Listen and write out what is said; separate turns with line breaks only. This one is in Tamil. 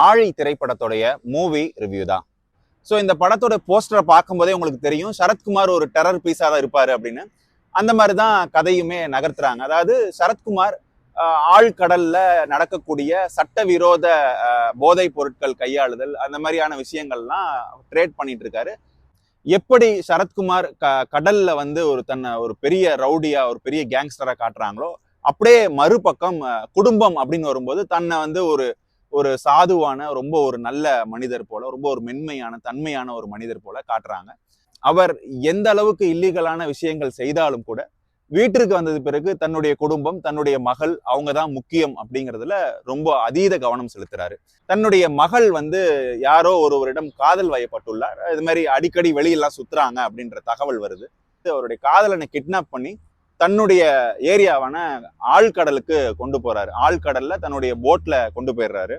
ஆழி திரைப்படத்துடைய மூவி ரிவ்யூ தான். ஸோ இந்த படத்தோட போஸ்டரை பார்க்கும்போதே உங்களுக்கு தெரியும் சரத்குமார் ஒரு டெரர் பீஸாக தான் இருப்பாரு அப்படின்னு. அந்த மாதிரி தான் கதையுமே நகர்த்துறாங்க. அதாவது சரத்குமார் ஆழ்கடல்ல நடக்கக்கூடிய சட்டவிரோத போதைப் பொருட்கள் கையாளுதல் அந்த மாதிரியான விஷயங்கள்லாம் ட்ரேட் பண்ணிட்டு இருக்காரு. எப்படி சரத்குமார் கடல்ல வந்து தன்னை ஒரு பெரிய ரவுடியா ஒரு பெரிய கேங்ஸ்டரா காட்டுறாங்களோ அப்படியே மறுபக்கம் குடும்பம் அப்படின்னு வரும்போது தன்னை வந்து ஒரு ஒரு சாதுவான ரொம்ப ஒரு நல்ல மனிதர் போல ரொம்ப ஒரு மென்மையான தன்மையான ஒரு மனிதர் போல காட்டுறாங்க. அவர் எந்த அளவுக்கு இல்லீகலான விஷயங்கள் செய்தாலும் கூட வீட்டிற்கு வந்தது பிறகு தன்னுடைய குடும்பம் தன்னுடைய மகள் அவங்க தான் முக்கியம் அப்படிங்கிறதுல ரொம்ப அதீத கவனம் செலுத்துறாரு. தன்னுடைய மகள் வந்து யாரோ ஒருவரிடம் காதல் வயப்பட்டுள்ளார். இது மாதிரி அடிக்கடி வெளியெல்லாம் சுத்துறாங்க அப்படின்ற தகவல் வருது. அவருடைய காதலனை கிட்னாப் பண்ணி தன்னுடைய ஏரியாவான ஆழ்கடலுக்கு கொண்டு போறாரு. ஆழ்கடல்ல தன்னுடைய போட்ல கொண்டு போயிடுறாரு.